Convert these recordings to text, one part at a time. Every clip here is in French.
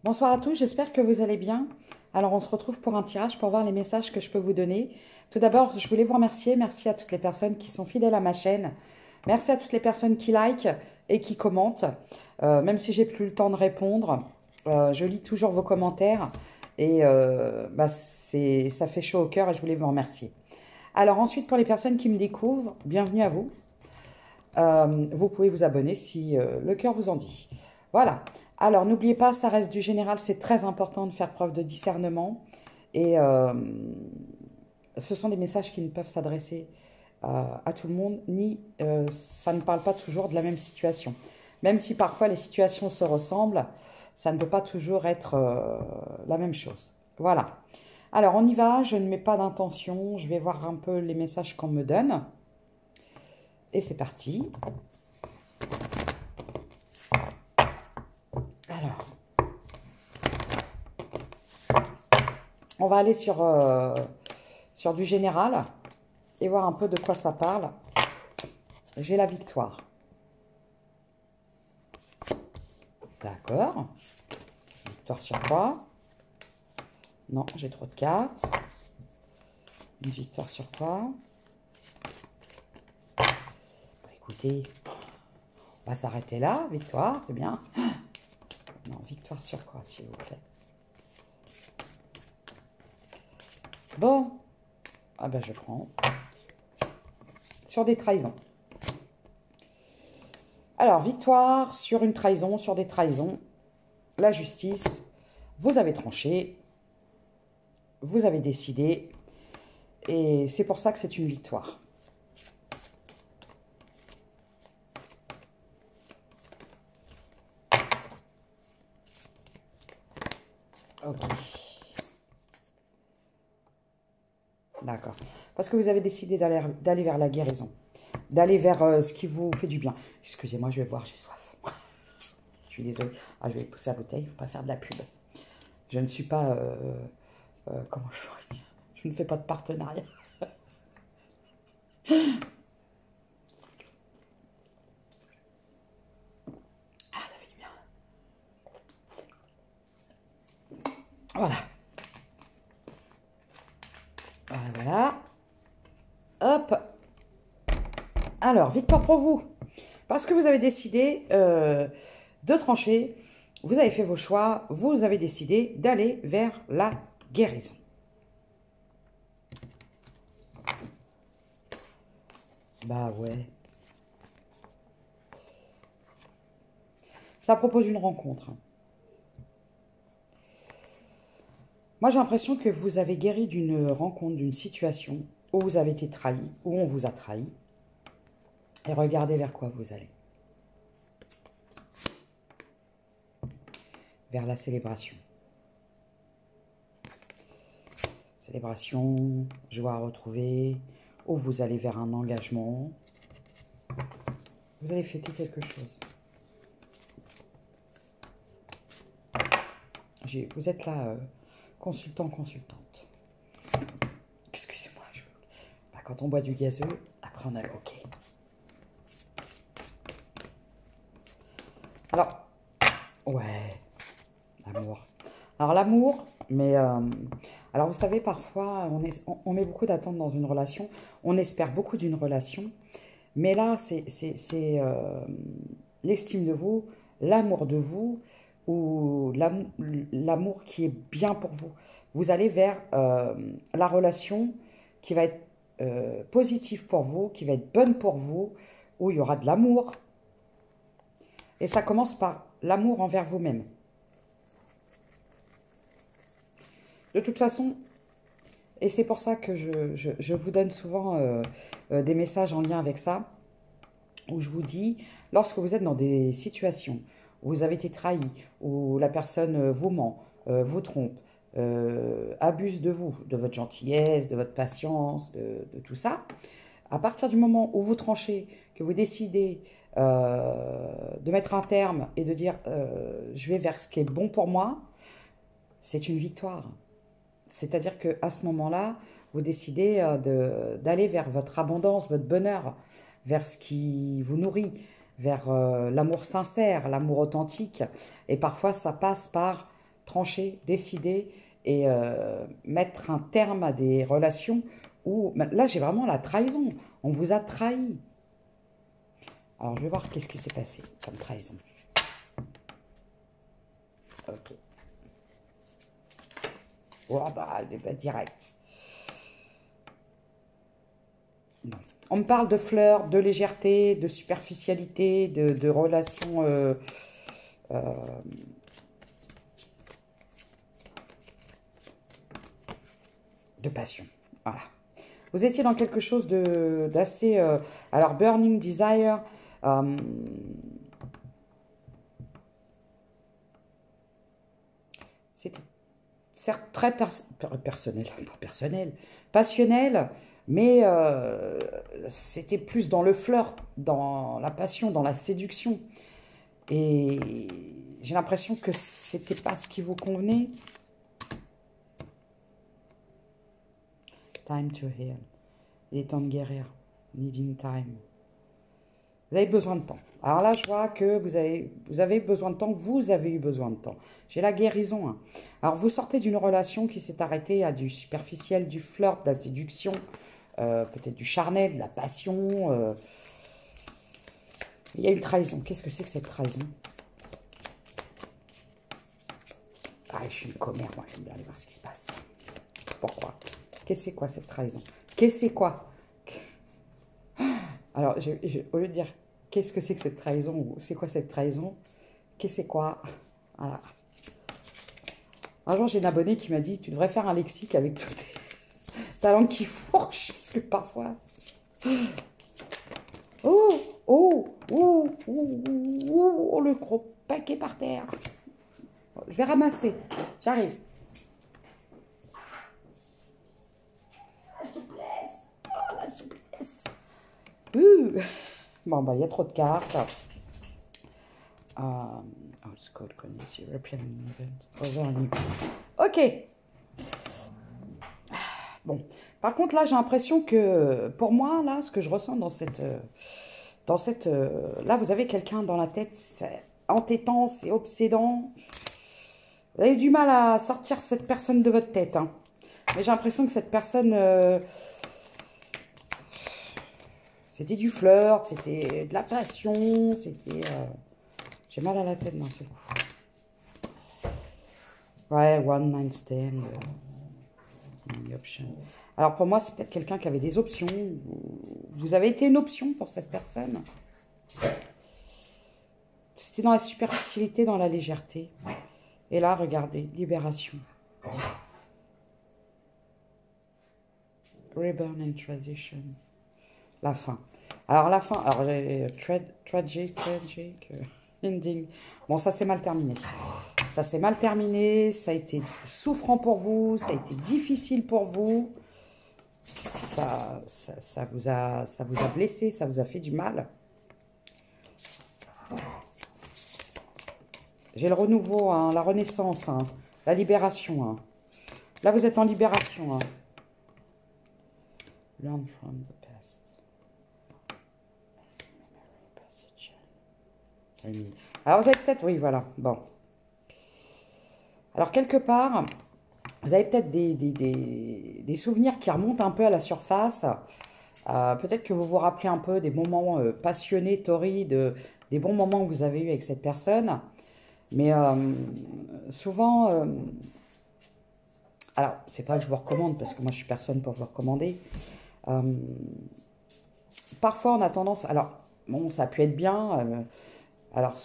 Bonsoir à tous, j'espère que vous allez bien. Alors on se retrouve pour un tirage pour voir les messages que je peux vous donner. Tout d'abord, je voulais vous remercier. Merci à toutes les personnes qui sont fidèles à ma chaîne. Merci à toutes les personnes qui likent et qui commentent. Même si j'ai plus le temps de répondre, je lis toujours vos commentaires et ça fait chaud au cœur et je voulais vous remercier. Alors ensuite, pour les personnes qui me découvrent, bienvenue à vous. Vous pouvez vous abonner si le cœur vous en dit. Voilà. Alors, n'oubliez pas, ça reste du général, c'est très important de faire preuve de discernement. Et ce sont des messages qui ne peuvent s'adresser à tout le monde, ni ça ne parle pas toujours de la même situation. Même si parfois les situations se ressemblent, ça ne peut pas toujours être la même chose. Voilà. Alors, on y va, je ne mets pas d'intention, je vais voir un peu les messages qu'on me donne. Et c'est parti. Alors, on va aller sur du général et voir un peu de quoi ça parle. J'ai la victoire. D'accord. Victoire sur quoi? Non, j'ai trop de cartes. Une victoire sur quoi? Bah, écoutez, on va s'arrêter là. Victoire, c'est bien. Non, victoire sur quoi, s'il vous plaît? Bon. Ah ben, je prends. Sur des trahisons. Alors, victoire sur une trahison, sur des trahisons. La justice, vous avez tranché. Vous avez décidé. Et c'est pour ça que c'est une victoire. Ok. D'accord. Parce que vous avez décidé d'aller vers la guérison. D'aller vers ce qui vous fait du bien. Excusez-moi, je vais boire, j'ai soif. Je suis désolée. Ah, je vais pousser la bouteille, il ne faut pas faire de la pub. Je ne suis pas... comment je pourrais dire? Je ne fais pas de partenariat. Ah, ça fait du bien. Voilà. Voilà, voilà. Hop. Alors, victoire pour vous. Parce que vous avez décidé de trancher, vous avez fait vos choix, vous avez décidé d'aller vers la guérison. Bah ouais. Ça propose une rencontre. Moi, j'ai l'impression que vous avez guéri d'une rencontre, d'une situation où vous avez été trahi, où on vous a trahi. Et regardez vers quoi vous allez. Vers la célébration. Célébration, joie à retrouver, ou vous allez vers un engagement. Vous allez fêter quelque chose. Vous êtes là, consultant, consultante. Excusez-moi, quand on boit du gazeux, après on a le OK. Alors, ouais, l'amour. Alors l'amour, mais... alors vous savez, parfois, on met beaucoup d'attentes dans une relation. On espère beaucoup d'une relation. Mais là, c'est l'estime de vous, l'amour de vous, ou l'amour qui est bien pour vous. Vous allez vers la relation qui va être positive pour vous, qui va être bonne pour vous, où il y aura de l'amour. Et ça commence par l'amour envers vous-même. De toute façon, et c'est pour ça que je vous donne souvent des messages en lien avec ça, où je vous dis, lorsque vous êtes dans des situations où vous avez été trahi, où la personne vous ment, vous trompe, abuse de vous, de votre gentillesse, de votre patience, de tout ça, à partir du moment où vous tranchez, que vous décidez de mettre un terme et de dire je vais vers ce qui est bon pour moi, c'est une victoire. C'est-à-dire qu'à ce moment-là, vous décidez d'aller vers votre abondance, votre bonheur, vers ce qui vous nourrit, vers l'amour sincère, l'amour authentique. Et parfois, ça passe par trancher, décider et mettre un terme à des relations où... Là, j'ai vraiment la trahison. On vous a trahi. Alors, je vais voir qu'est-ce qui s'est passé comme trahison. Ok. Oh, bah, direct. Non. On me parle de fleurs, de légèreté, de superficialité, de relations... de passion. Voilà. Vous étiez dans quelque chose d'assez... alors, burning desire... c'était certes très personnel, pas personnel, passionnel, mais c'était plus dans le flirt, dans la passion, dans la séduction. Et j'ai l'impression que c'était pas ce qui vous convenait. Time to heal. Il est temps de guérir. Needing time. Vous avez besoin de temps. Alors là, je vois que vous avez besoin de temps, vous avez eu besoin de temps. J'ai la guérison. Hein. Alors, vous sortez d'une relation qui s'est arrêtée à du superficiel, du flirt, de la séduction, peut-être du charnel, de la passion. Il y a une trahison. Qu'est-ce que c'est que cette trahison? Ah, je suis une commère, moi, j'aime bien aller voir ce qui se passe. Pourquoi? Qu'est-ce que c'est quoi cette trahison? Qu'est-ce que c'est quoi? Alors, au lieu de dire qu'est-ce que c'est que cette trahison ou c'est quoi cette trahison, qu'est-ce que c'est quoi? Voilà. Un jour, j'ai une abonnée qui m'a dit tu devrais faire un lexique avec toutes ta langue qui fourche, parce que parfois. Oh, oh, oh, oh, oh, oh, le gros paquet par terre. Je vais ramasser, j'arrive. La souplesse, oh, la souplesse. Bon, bah, il y a trop de cartes. Scott connaît European Event. Ok. Bon. Par contre, là, j'ai l'impression que, pour moi, là, ce que je ressens dans cette... là, vous avez quelqu'un dans la tête, c'est entêtant, c'est obsédant. Vous avez du mal à sortir cette personne de votre tête. Hein. Mais j'ai l'impression que cette personne... c'était du flirt, c'était de la passion, c'était... J'ai mal à la tête d'un seul coup. Ouais, one night stand. Option. Alors pour moi, c'est peut-être quelqu'un qui avait des options. Vous avez été une option pour cette personne. C'était dans la superficialité, dans la légèreté. Et là, regardez, libération. Reborn and transition. La fin. Alors la fin, alors tragic ending. Bon, ça s'est mal terminé. Ça s'est mal terminé, ça a été souffrant pour vous, ça a été difficile pour vous. Ça vous a blessé, ça vous a fait du mal. J'ai le renouveau, hein, la renaissance, hein, la libération. Hein. Là, vous êtes en libération. Hein. Learn from the past. Alors, vous avez peut-être... Oui, voilà. Bon. Alors, quelque part, vous avez peut-être des souvenirs qui remontent un peu à la surface. Peut-être que vous vous rappelez un peu des moments passionnés, torrides, des bons moments que vous avez eus avec cette personne. Mais souvent... alors, c'est pas que je vous recommande, parce que moi, je suis personne pour vous recommander. Parfois, on a tendance... Alors, bon, ça a pu être bien... alors,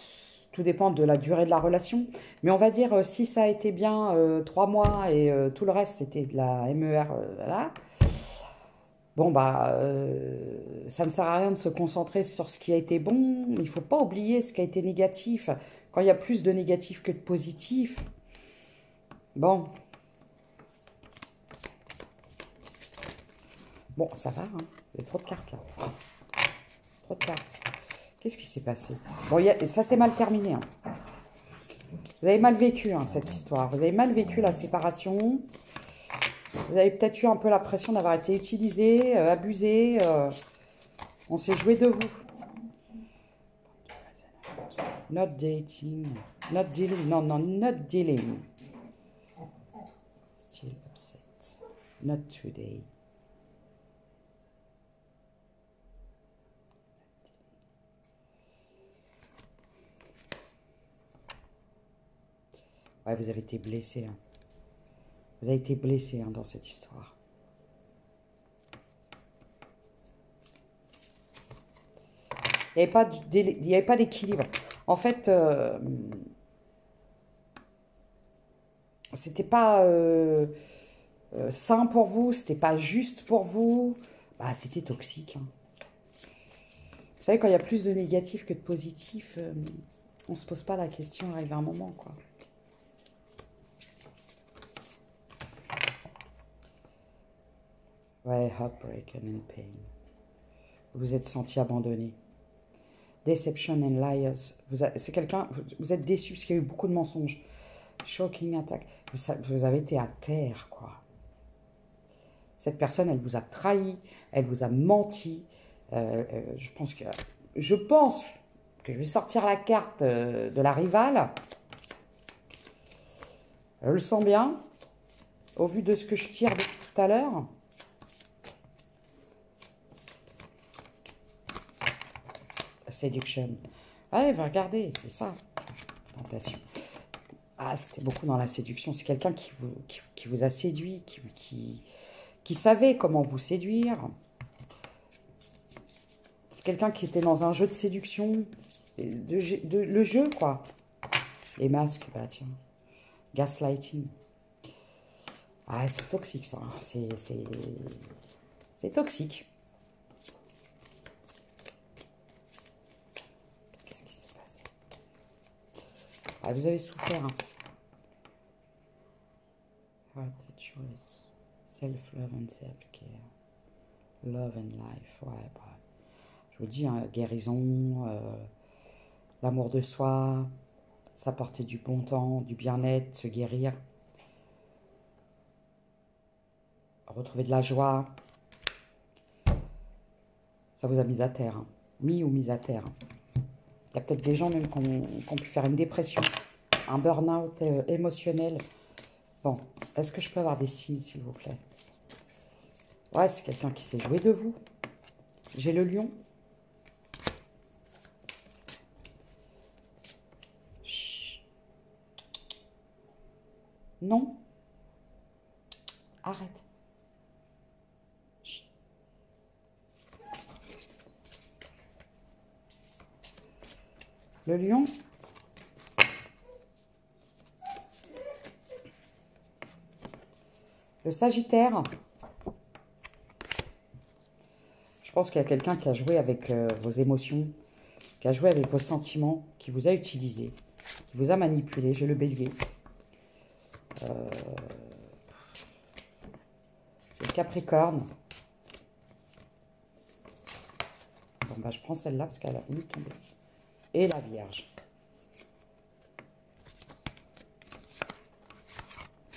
tout dépend de la durée de la relation. Mais on va dire, si ça a été bien 3 mois et tout le reste, c'était de la MER, là. Bon, bah, ça ne sert à rien de se concentrer sur ce qui a été bon. Il ne faut pas oublier ce qui a été négatif. Quand il y a plus de négatif que de positif. Bon. Bon, ça va, hein. Il y a trop de cartes, là. Trop de cartes. Qu'est-ce qui s'est passé? Bon, ça s'est mal terminé. Hein. Vous avez mal vécu hein, cette histoire. Vous avez mal vécu la séparation. Vous avez peut-être eu un peu la pression d'avoir été utilisé, abusé. On s'est joué de vous. Not dating. Not dealing. Non, non, not dealing. Still upset. Not today. Ouais, vous avez été blessé. Hein. Vous avez été blessé hein, dans cette histoire. Il n'y avait pas d'équilibre. En fait, c'était pas sain pour vous, c'était pas juste pour vous. Bah, c'était toxique. Hein. Vous savez, quand il y a plus de négatif que de positif, on se pose pas la question, arrive à un moment, quoi. Ouais, heartbreak and pain. Vous vous êtes senti abandonné. Deception and liars. C'est quelqu'un, vous êtes déçu parce qu'il y a eu beaucoup de mensonges. Shocking attack. Vous avez été à terre, quoi. Cette personne, elle vous a trahi, elle vous a menti. Je pense que je vais sortir la carte de la rivale. Je le sens bien, au vu de ce que je tire depuis tout à l'heure. Seduction. Allez, regardez, c'est ça. Tentation. Ah, c'était beaucoup dans la séduction. C'est quelqu'un qui vous a séduit, qui savait comment vous séduire. C'est quelqu'un qui était dans un jeu de séduction. Le jeu, quoi. Les masques, bah tiens. Gaslighting. Ah, c'est toxique, ça. C'est toxique. Qu'est-ce qui s'est passé? Ah, vous avez souffert, hein. Heart choice. Self-love and self-care. Love and life. Ouais, bah, je vous dis, hein, guérison, l'amour de soi, s'apporter du bon temps, du bien-être, se guérir. Retrouver de la joie. Ça vous a mis à terre. Hein. Mis ou mis à terre. Il y a peut-être des gens même qui ont pu faire une dépression, un burn-out émotionnel. Bon, est-ce que je peux avoir des signes, s'il vous plaît? Ouais, c'est quelqu'un qui s'est joué de vous. J'ai le lion. Chut. Non. Arrête. Chut. Le lion. Le Sagittaire. Je pense qu'il y a quelqu'un qui a joué avec vos émotions, qui a joué avec vos sentiments, qui vous a utilisé, qui vous a manipulé. J'ai le Bélier. Le Capricorne. Bon, bah, je prends celle-là parce qu'elle a voulu tomber. Et la Vierge.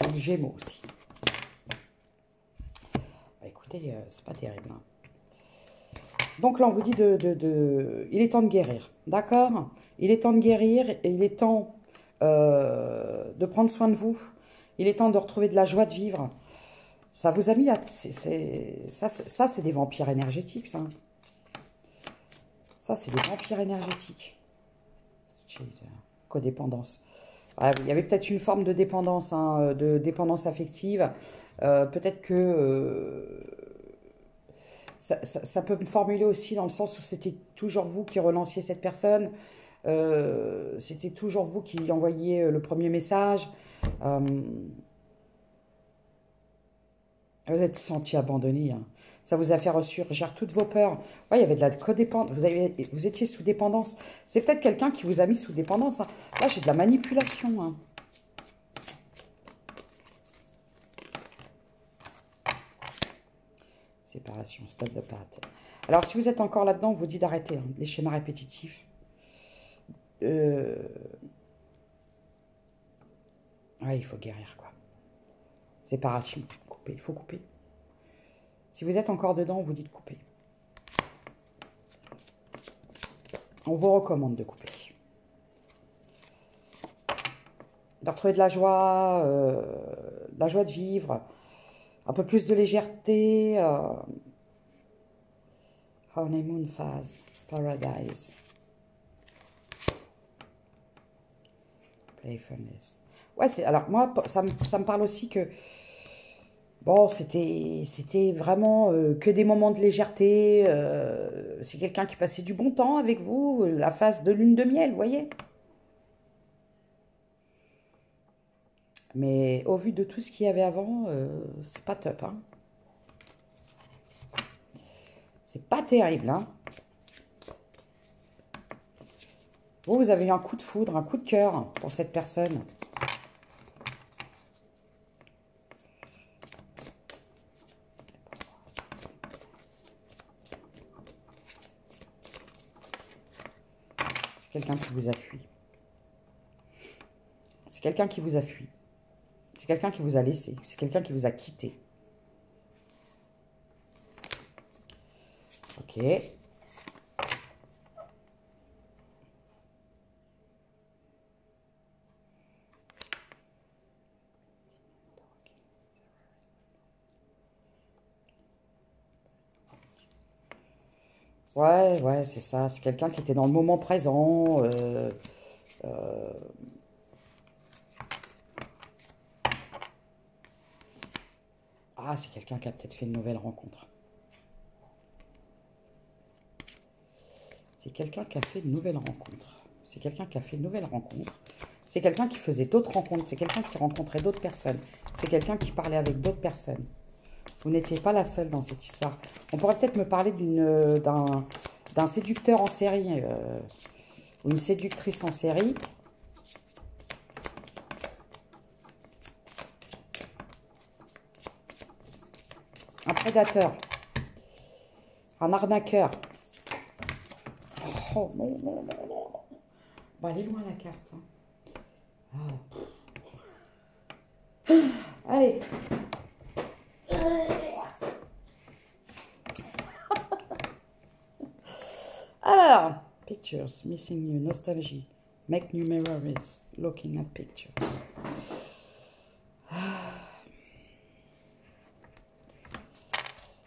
Et le Gémeaux aussi. Bah, écoutez, c'est pas terrible. Hein. Donc là, on vous dit il est temps de guérir. D'accord? Il est temps de guérir et il est temps de prendre soin de vous. Il est temps de retrouver de la joie de vivre. Ça vous a mis à... Ça, c'est des vampires énergétiques, ça. Ça, c'est des vampires énergétiques. Codépendance. Ouais, il y avait peut-être une forme de dépendance, hein, de dépendance affective. Peut-être que... Ça peut me formuler aussi dans le sens où c'était toujours vous qui relanciez cette personne. C'était toujours vous qui envoyiez le premier message. Vous êtes senti abandonné. Hein. Ça vous a fait ressurgir toutes vos peurs. Ouais, il y avait de la codépendance. Vous étiez sous dépendance. C'est peut-être quelqu'un qui vous a mis sous dépendance. Hein. Là, j'ai de la manipulation. Hein. Séparation, stop the pattern. Alors, si vous êtes encore là-dedans, on vous dit d'arrêter. Hein, les schémas répétitifs. Ouais, il faut guérir, quoi. Séparation, couper, il faut couper. Si vous êtes encore dedans, on vous dit de couper. On vous recommande de couper. de retrouver de la joie de vivre, un peu plus de légèreté. Honeymoon phase, paradise, playfulness. Ouais, alors moi, ça me parle aussi que, bon, c'était vraiment que des moments de légèreté. C'est quelqu'un qui passait du bon temps avec vous, la phase de lune de miel, vous voyez. Mais au vu de tout ce qu'il y avait avant, c'est pas top, hein. C'est pas terrible, hein. Vous avez eu un coup de foudre, un coup de cœur pour cette personne. C'est quelqu'un qui vous a fui. C'est quelqu'un qui vous a fui. C'est quelqu'un qui vous a laissé. C'est quelqu'un qui vous a quitté. Ok. Ouais, c'est ça. C'est quelqu'un qui était dans le moment présent. Ah, c'est quelqu'un qui a peut-être fait une nouvelle rencontre. C'est quelqu'un qui a fait une nouvelle rencontre. C'est quelqu'un qui a fait une nouvelle rencontre. C'est quelqu'un qui faisait d'autres rencontres. C'est quelqu'un qui rencontrait d'autres personnes. C'est quelqu'un qui parlait avec d'autres personnes. Vous n'étiez pas la seule dans cette histoire. On pourrait peut-être me parler d'un séducteur en série. Ou une séductrice en série. Un prédateur. Un arnaqueur. Oh non, non, non, non. Bon, elle est loin la carte. Ah. Allez. Alors, pictures, missing you, nostalgie, make new memories, looking at pictures.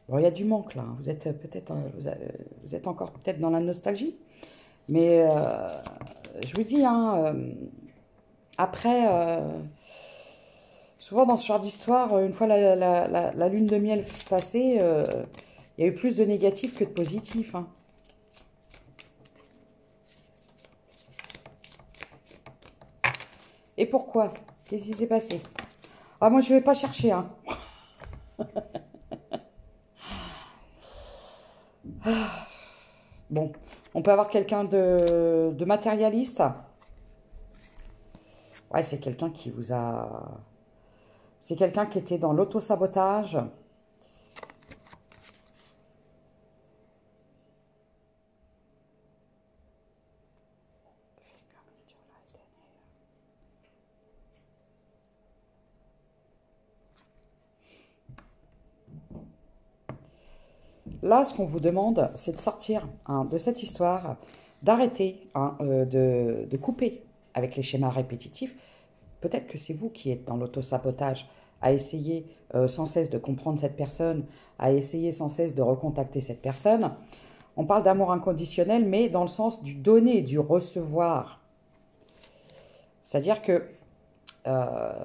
Bon, il y a du manque là. Vous êtes peut-être, vous êtes encore peut-être dans la nostalgie, mais je vous dis, hein, après, souvent dans ce genre d'histoire, une fois la lune de miel passée, il y a eu plus de négatifs que de positifs, hein. Et pourquoi? Qu'est-ce qui s'est passé? Ah, moi, je ne vais pas chercher, hein. Bon, on peut avoir quelqu'un de matérialiste. Ouais, c'est quelqu'un qui vous a... C'est quelqu'un qui était dans l'auto-sabotage. Là, ce qu'on vous demande, c'est de sortir de cette histoire, d'arrêter, de couper avec les schémas répétitifs. Peut-être que c'est vous qui êtes dans l'auto-sabotage, à essayer sans cesse de comprendre cette personne, à essayer sans cesse de recontacter cette personne. On parle d'amour inconditionnel, mais dans le sens du donner et du recevoir. C'est-à-dire que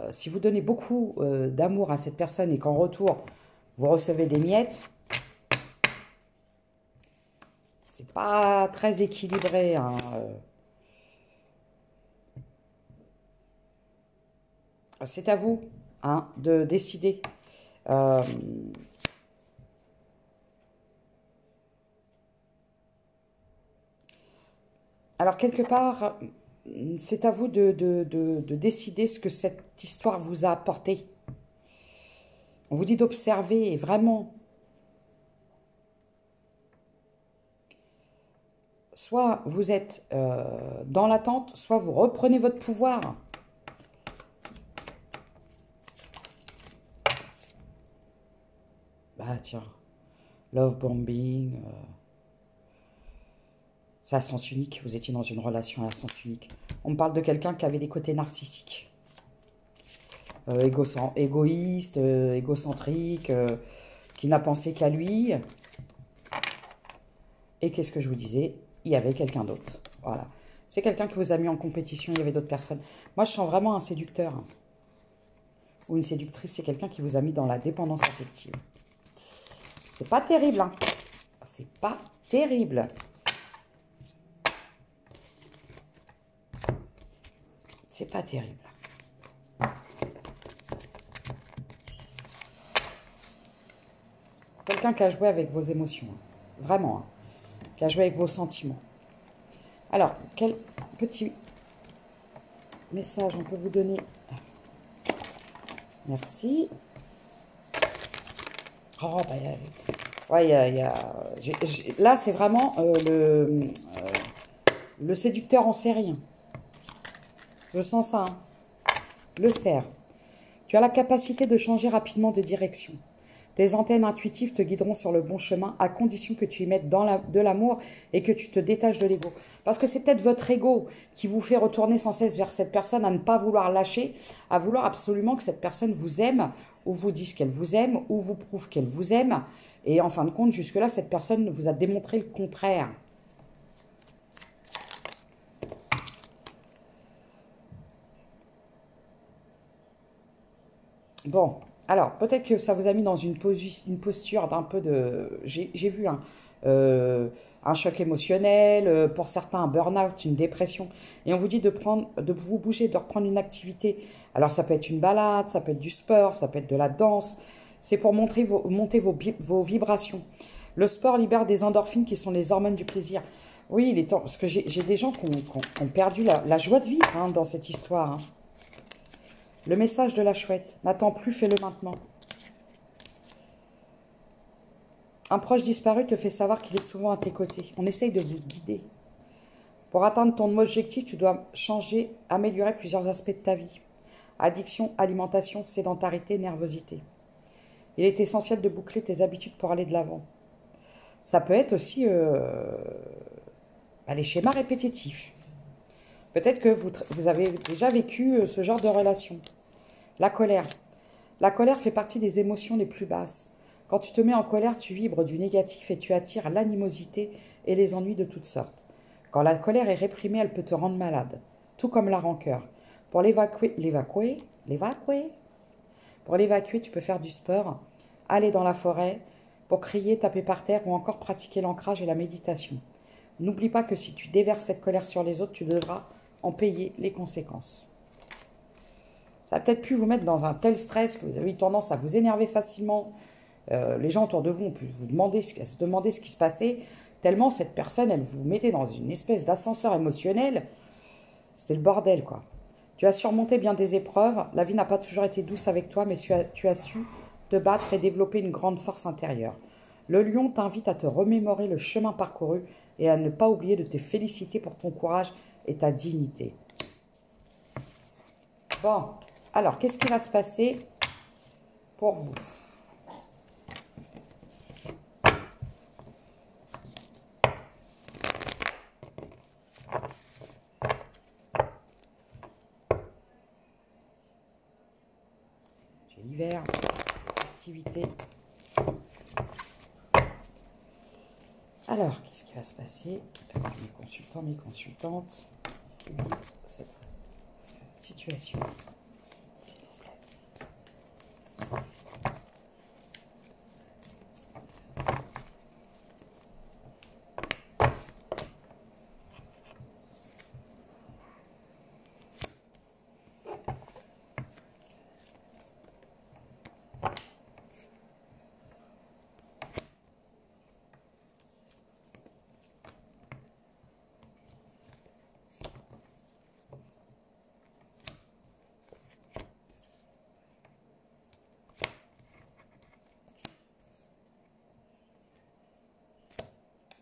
si vous donnez beaucoup d'amour à cette personne et qu'en retour, vous recevez des miettes, c'est pas très équilibré, hein. C'est à vous, hein, de décider. Alors, quelque part, c'est à vous de décider ce que cette histoire vous a apporté. On vous dit d'observer et vraiment... Soit vous êtes dans l'attente, soit vous reprenez votre pouvoir. Bah tiens, love bombing, c'est à sens unique, vous étiez dans une relation à sens unique. On me parle de quelqu'un qui avait des côtés narcissiques. égoïste, égocentrique, qui n'a pensé qu'à lui. Et qu'est-ce que je vous disais? Il y avait quelqu'un d'autre. Voilà. C'est quelqu'un qui vous a mis en compétition, il y avait d'autres personnes. Moi, je sens vraiment un séducteur. Ou une séductrice, c'est quelqu'un qui vous a mis dans la dépendance affective. C'est pas terrible, hein. C'est pas terrible. C'est pas terrible. Quelqu'un qui a joué avec vos émotions. Hein. Vraiment. Hein. Qui a joué avec vos sentiments. Alors, quel petit message on peut vous donner? Merci. Oh, bah, ouais, là, c'est vraiment le séducteur en série. Je sens ça. Hein. Le cerf. Tu as la capacité de changer rapidement de direction. Tes antennes intuitives te guideront sur le bon chemin à condition que tu y mettes de l'amour et que tu te détaches de l'ego. Parce que c'est peut-être votre ego qui vous fait retourner sans cesse vers cette personne, à ne pas vouloir lâcher, à vouloir absolument que cette personne vous aime, ou vous dise qu'elle vous aime, ou vous prouve qu'elle vous aime. Et en fin de compte, jusque-là, cette personne vous a démontré le contraire. Bon, alors, peut-être que ça vous a mis dans une posture d'un peu de... J'ai vu un choc émotionnel, pour certains un burn-out, une dépression. Et on vous dit de vous bouger, de reprendre une activité. Alors, ça peut être une balade, ça peut être du sport, ça peut être de la danse. C'est pour monter vos vibrations. Le sport libère des endorphines qui sont les hormones du plaisir. Oui, il est temps, parce que j'ai des gens qui ont perdu la joie de vivre hein, dans cette histoire. Hein. Le message de la chouette. N'attends plus, fais-le maintenant. Un proche disparu te fait savoir qu'il est souvent à tes côtés. On essaye de vous guider. Pour atteindre ton objectif, tu dois changer, améliorer plusieurs aspects de ta vie. Addiction, alimentation, sédentarité, nervosité. Il est essentiel de boucler tes habitudes pour aller de l'avant. Ça peut être aussi les schémas répétitifs. Peut-être que vous avez déjà vécu ce genre de relation. La colère. La colère fait partie des émotions les plus basses. Quand tu te mets en colère, tu vibres du négatif et tu attires l'animosité et les ennuis de toutes sortes. Quand la colère est réprimée, elle peut te rendre malade, tout comme la rancœur. Pour l'évacuer, tu peux faire du sport, aller dans la forêt, pour crier, taper par terre ou encore pratiquer l'ancrage et la méditation. N'oublie pas que si tu déverses cette colère sur les autres, tu devras en payer les conséquences. Ça va peut-être pu vous mettre dans un tel stress que vous avez eu tendance à vous énerver facilement. Les gens autour de vous ont pu se demander ce qui se passait, tellement cette personne, elle vous mettait dans une espèce d'ascenseur émotionnel. C'était le bordel, quoi. Tu as surmonté bien des épreuves. La vie n'a pas toujours été douce avec toi, mais tu as su te battre et développer une grande force intérieure. Le lion t'invite à te remémorer le chemin parcouru et à ne pas oublier de te féliciter pour ton courage et ta dignité. Bon, alors, qu'est-ce qui va se passer pour vous? J'ai l'hiver, festivité. Alors, qu'est-ce qui va se passer? Mes consultants, mes consultantes, cette situation.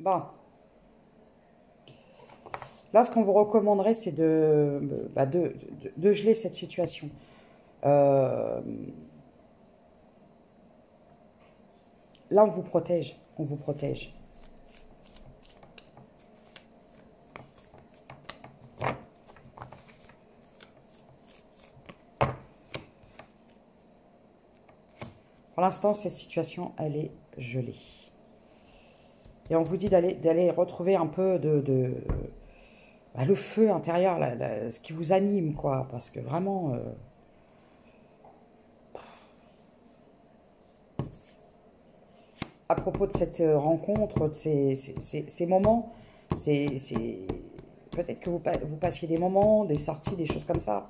Bon. Là, ce qu'on vous recommanderait, c'est de geler cette situation. Là, on vous protège. On vous protège. Pour l'instant, cette situation, elle est gelée. Et on vous dit d'aller retrouver un peu bah, le feu intérieur, ce qui vous anime, quoi. Parce que vraiment... à propos de cette rencontre, de ces moments, peut-être que vous passiez des moments, des sorties, des choses comme ça.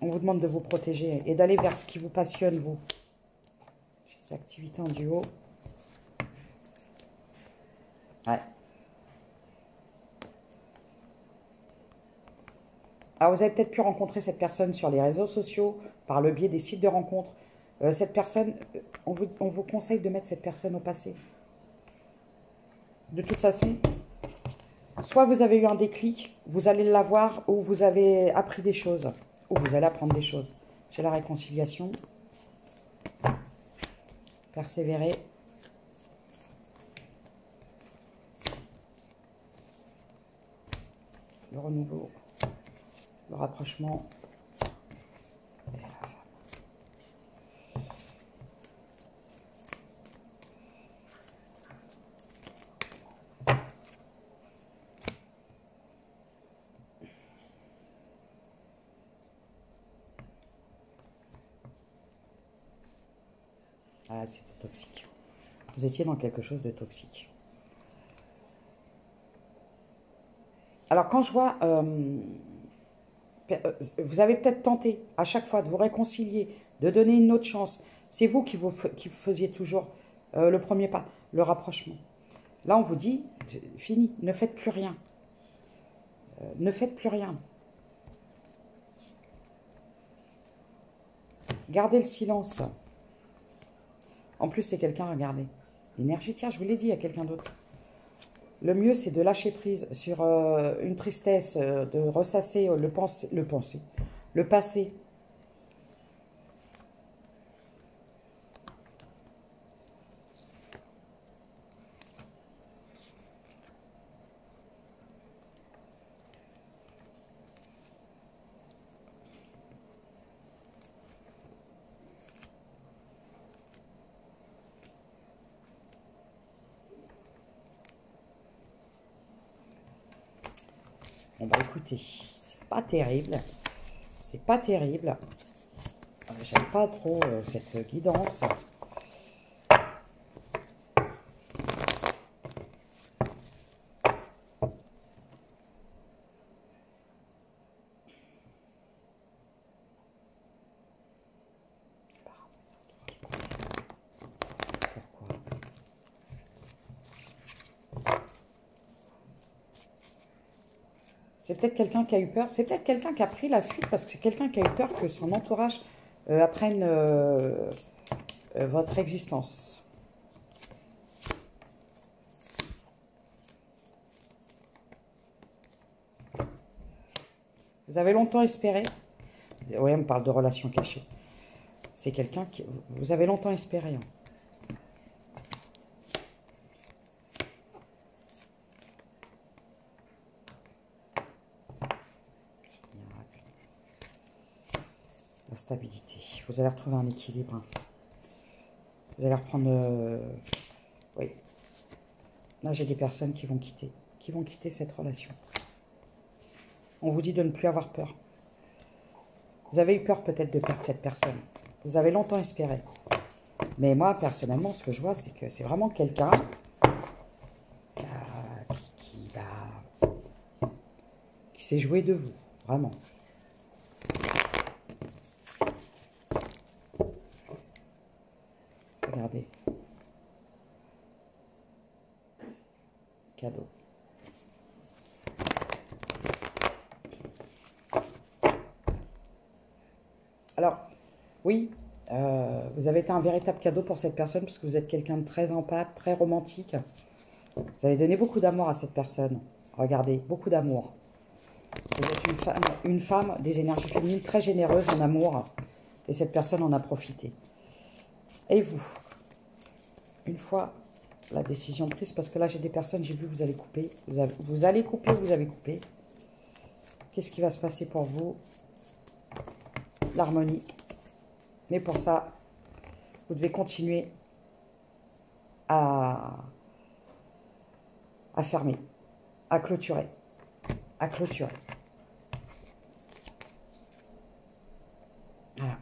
On vous demande de vous protéger et d'aller vers ce qui vous passionne, vous. Les activités en duo. Ouais. Alors, vous avez peut-être pu rencontrer cette personne sur les réseaux sociaux, par le biais des sites de rencontres. Cette personne, on vous conseille de mettre cette personne au passé. De toute façon, soit vous avez eu un déclic, vous allez l'avoir, ou vous avez appris des choses, ou vous allez apprendre des choses. J'ai la réconciliation. Persévérer. Le renouveau. Le rapprochement. Et la femme. Ah, c'était toxique. Vous étiez dans quelque chose de toxique. Alors, quand je vois... vous avez peut-être tenté à chaque fois de vous réconcilier, de donner une autre chance. C'est vous qui faisiez toujours le premier pas, le rapprochement. Là, on vous dit, fini, ne faites plus rien. Ne faites plus rien. Gardez le silence. En plus, c'est quelqu'un, regardez. L'énergie, tiens, je vous l'ai dit à quelqu'un d'autre. Le mieux, c'est de lâcher prise sur une tristesse, de ressasser le passé. Bon, bah écoutez, c'est pas terrible. C'est pas terrible. J'aime pas trop cette guidance. C'est peut-être quelqu'un qui a eu peur. C'est peut-être quelqu'un qui a pris la fuite parce que c'est quelqu'un qui a eu peur que son entourage apprenne votre existence. Vous avez longtemps espéré. Oui, on parle de relations cachées. C'est quelqu'un qui... Vous avez longtemps espéré. Hein. La stabilité. Vous allez retrouver un équilibre. Hein. Vous allez reprendre... Oui. Là, j'ai des personnes qui vont quitter cette relation. On vous dit de ne plus avoir peur. Vous avez eu peur peut-être de perdre cette personne. Vous avez longtemps espéré. Mais moi, personnellement, ce que je vois, c'est que c'est vraiment quelqu'un qui s'est joué de vous. Vraiment. Regardez. Cadeau. Alors, oui, vous avez été un véritable cadeau pour cette personne parce que vous êtes quelqu'un de très empathique, très romantique. Vous avez donné beaucoup d'amour à cette personne. Regardez, beaucoup d'amour. Vous êtes une femme des énergies féminines très généreuse en amour. Et cette personne en a profité. Et vous, une fois la décision prise, parce que là j'ai des personnes, j'ai vu, vous allez couper. Vous allez couper, vous avez coupé. Qu'est-ce qui va se passer pour vous? L'harmonie. Mais pour ça, vous devez continuer à fermer, à clôturer, à clôturer. Voilà.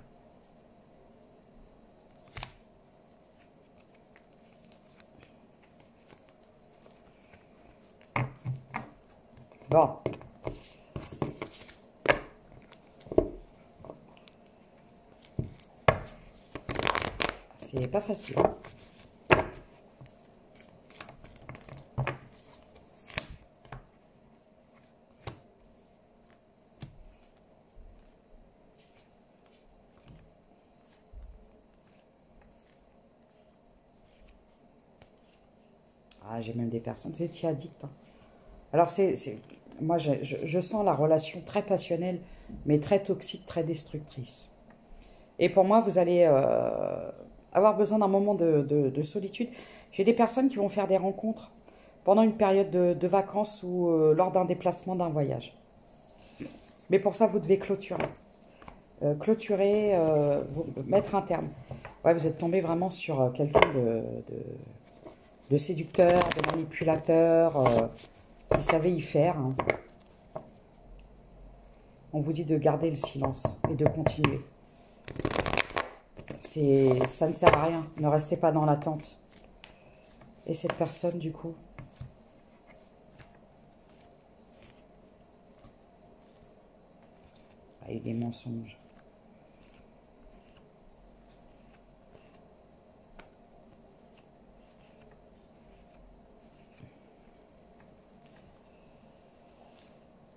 Bon. C'est pas facile. Ah, j'ai même des personnes, vous étiez addict. Hein. Alors, moi, je sens la relation très passionnelle, mais très toxique, très destructrice. Et pour moi, vous allez avoir besoin d'un moment de solitude. J'ai des personnes qui vont faire des rencontres pendant une période de vacances ou lors d'un déplacement, d'un voyage. Mais pour ça, vous devez clôturer. Mettre un terme. Ouais, vous êtes tombé vraiment sur quelqu'un de séducteur, de manipulateur, qui savait y faire. Hein. On vous dit de garder le silence et de continuer. Ça ne sert à rien. Ne restez pas dans l'attente. Et cette personne, du coup, a eu des mensonges.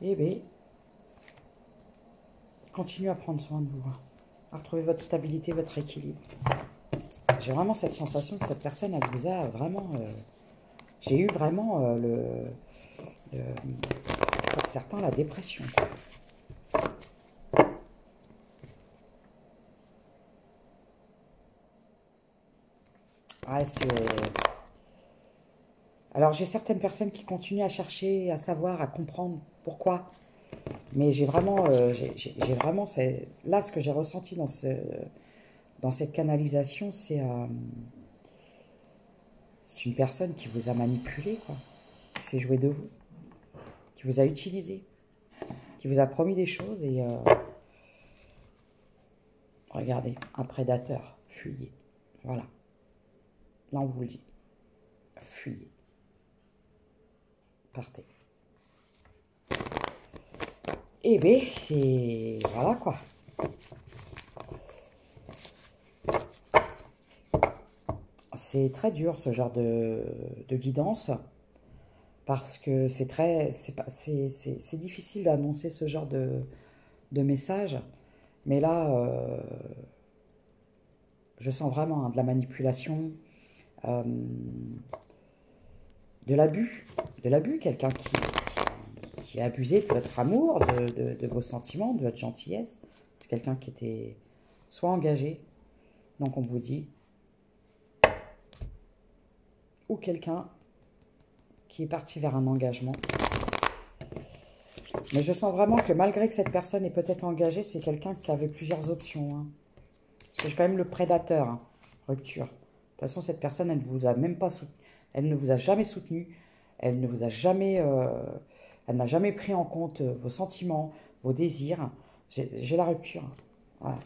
Eh bien, continuez à prendre soin de vous, hein, à retrouver votre stabilité, votre équilibre. J'ai vraiment cette sensation que cette personne, elle vous a vraiment... j'ai eu vraiment pour certains, la dépression. Ouais, alors, j'ai certaines personnes qui continuent à chercher, à savoir, à comprendre pourquoi. Mais j'ai vraiment, là, ce que j'ai ressenti dans cette canalisation, c'est une personne qui vous a manipulé, quoi. Qui s'est joué de vous, qui vous a utilisé, qui vous a promis des choses et regardez, un prédateur, fuyez. Voilà. Là, on vous le dit. Fuyez. Partez. Eh bien, c'est... Voilà, quoi. C'est très dur, ce genre de guidance, parce que c'est difficile d'annoncer ce genre de message. Mais là, je sens vraiment hein, de la manipulation, de l'abus, quelqu'un qui a abusé de votre amour, de vos sentiments, de votre gentillesse. C'est quelqu'un qui était soit engagé, donc on vous dit, ou quelqu'un qui est parti vers un engagement. Mais je sens vraiment que malgré que cette personne est peut-être engagée, c'est quelqu'un qui avait plusieurs options. Hein. Parce que j'ai quand même le prédateur, hein. Rupture. De toute façon, cette personne, elle ne vous a même pas soutenu. Elle ne vous a jamais soutenu. Elle ne vous a jamais... elle n'a jamais pris en compte vos sentiments, vos désirs. J'ai la rupture. Voilà.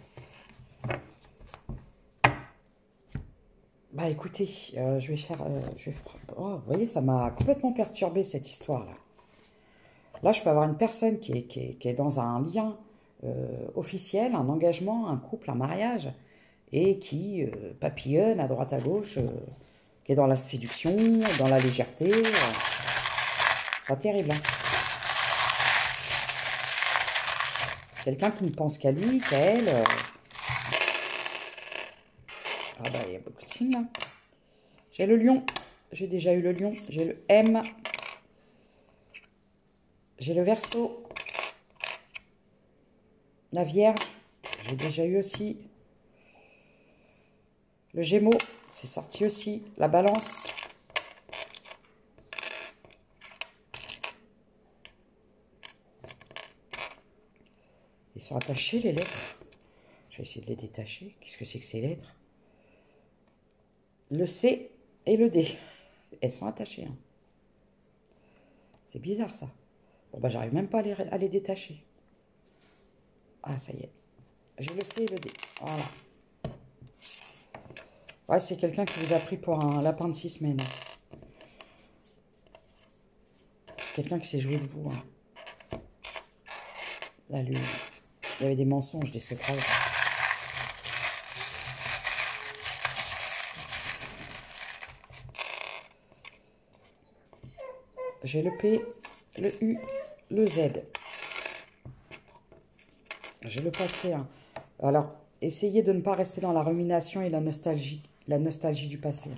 Bah écoutez, je vais faire... oh, vous voyez, ça m'a complètement perturbé cette histoire-là. Là, je peux avoir une personne qui est dans un lien officiel, un engagement, un couple, un mariage, et qui papillonne à droite à gauche, qui est dans la séduction, dans la légèreté. Pas terrible, hein. Quelqu'un qui ne pense qu'à lui, qu'à elle. Ah bah, il y a beaucoup de signes, là. J'ai le lion. J'ai déjà eu le lion. J'ai le M. J'ai le Verseau. La Vierge. J'ai déjà eu aussi. Le Gémeaux. C'est sorti aussi. La Balance. Ils sont attachés, les lettres. Je vais essayer de les détacher. Qu'est-ce que c'est que ces lettres? Le C et le D. Elles sont attachées. Hein. C'est bizarre ça. Bon, bah, j'arrive même pas à les détacher. Ah, ça y est. J'ai le C et le D. Voilà. Ouais, c'est quelqu'un qui vous a pris pour un lapin de 6 semaines. C'est quelqu'un qui s'est joué de vous. Hein. Là, lui, il y avait des mensonges, des secrets. J'ai le P, le U, le Z. J'ai le passé. Hein. Alors, essayez de ne pas rester dans la rumination et la nostalgie du passé.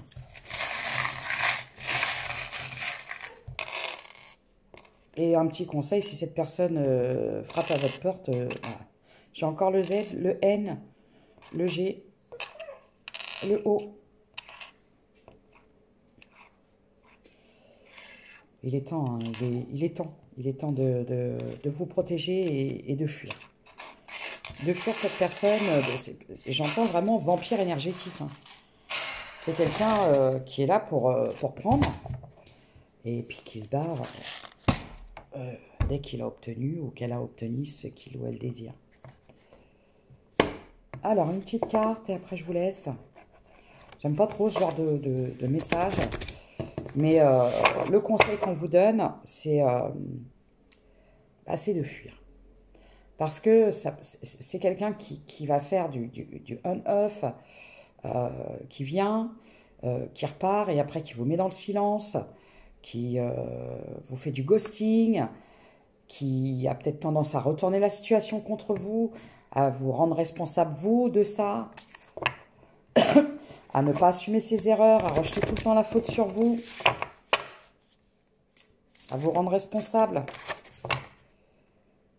Et un petit conseil, si cette personne frappe à votre porte, voilà. J'ai encore le Z, le N, le G, le O. Il est temps, hein, il est temps de vous protéger et de fuir. De fuir cette personne, j'entends vraiment vampire énergétique. Hein. C'est quelqu'un qui est là pour prendre et puis qui se barre dès qu'il a obtenu ou qu'elle a obtenu ce qu'il ou elle désire. Alors, une petite carte et après je vous laisse. J'aime pas trop ce genre de message. Mais le conseil qu'on vous donne, c'est de fuir. Parce que c'est quelqu'un qui va faire du on-off, qui vient, qui repart et après qui vous met dans le silence, qui vous fait du ghosting, qui a peut-être tendance à retourner la situation contre vous, à vous rendre responsable, vous, de ça, à ne pas assumer ses erreurs, à rejeter tout le temps la faute sur vous, à vous rendre responsable.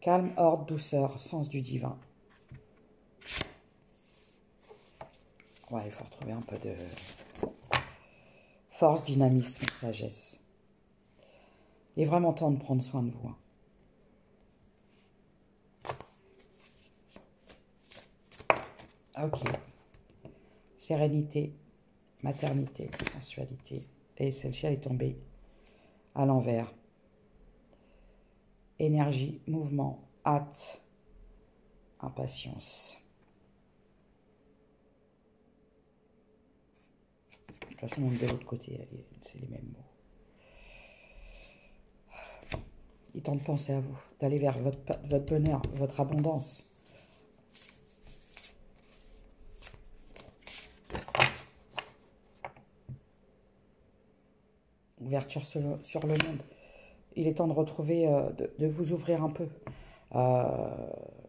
Calme, ordre, douceur, sens du divin. Ouais, il faut retrouver un peu de force, dynamisme, sagesse. Il est vraiment temps de prendre soin de vous. Ok. Sérénité, maternité, sensualité. Et celle-ci, elle est tombée à l'envers. Énergie, mouvement, hâte, impatience. De toute façon, même de l'autre côté, c'est les mêmes mots. Il est temps de penser à vous, d'aller vers votre bonheur, votre abondance. Ouverture sur le monde. Il est temps de retrouver, de vous ouvrir un peu.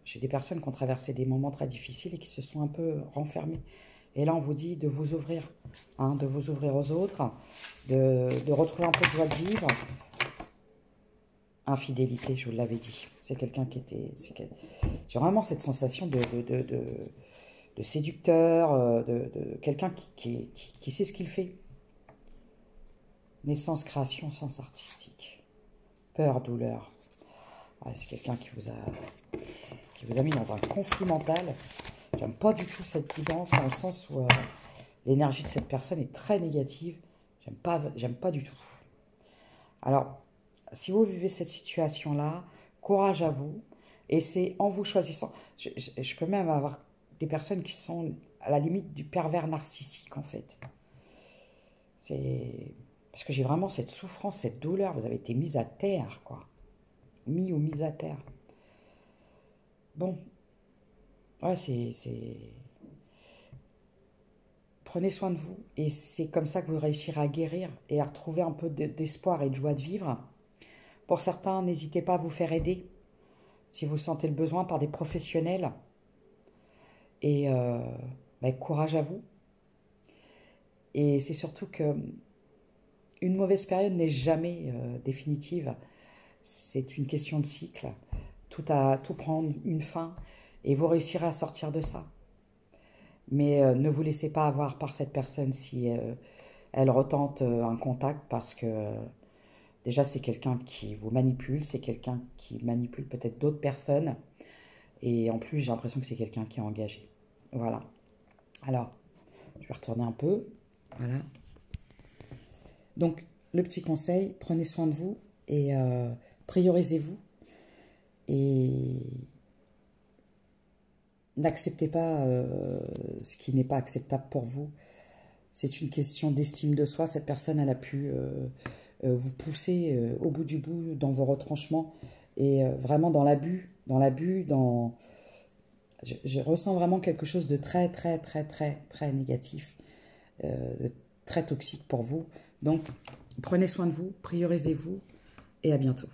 J'ai des personnes qui ont traversé des moments très difficiles et qui se sont un peu renfermées. Et là, on vous dit de vous ouvrir, hein, de vous ouvrir aux autres, de retrouver un peu de joie de vivre. Infidélité, je vous l'avais dit. C'est quelqu'un qui était... J'ai vraiment cette sensation de séducteur, de quelqu'un qui sait ce qu'il fait. Naissance, création, sens artistique. Peur, douleur. Ouais, c'est quelqu'un qui vous a mis dans un conflit mental. J'aime pas du tout cette guidance, dans le sens où l'énergie de cette personne est très négative. J'aime pas du tout. Alors, si vous vivez cette situation-là, courage à vous. Et c'est en vous choisissant. Je peux même avoir des personnes qui sont à la limite du pervers narcissique, en fait. C'est... Parce que j'ai vraiment cette souffrance, cette douleur. Vous avez été mise à terre, quoi. Mis ou mise à terre. Bon. Ouais, Prenez soin de vous. Et c'est comme ça que vous réussirez à guérir et à retrouver un peu d'espoir et de joie de vivre. Pour certains, n'hésitez pas à vous faire aider. Si vous sentez le besoin par des professionnels. Et courage à vous. Et c'est surtout que une mauvaise période n'est jamais définitive. C'est une question de cycle. Tout prend une fin et vous réussirez à sortir de ça. Mais ne vous laissez pas avoir par cette personne si elle retente un contact parce que déjà c'est quelqu'un qui vous manipule, c'est quelqu'un qui manipule peut-être d'autres personnes et en plus j'ai l'impression que c'est quelqu'un qui est engagé. Voilà. Alors, je vais retourner un peu. Voilà. Donc, le petit conseil, prenez soin de vous et priorisez-vous. Et n'acceptez pas ce qui n'est pas acceptable pour vous. C'est une question d'estime de soi. Cette personne, elle a pu vous pousser au bout du bout dans vos retranchements et vraiment dans l'abus, je ressens vraiment quelque chose de très, très, très, très, très négatif, très toxique pour vous. Donc, prenez soin de vous, priorisez-vous et à bientôt.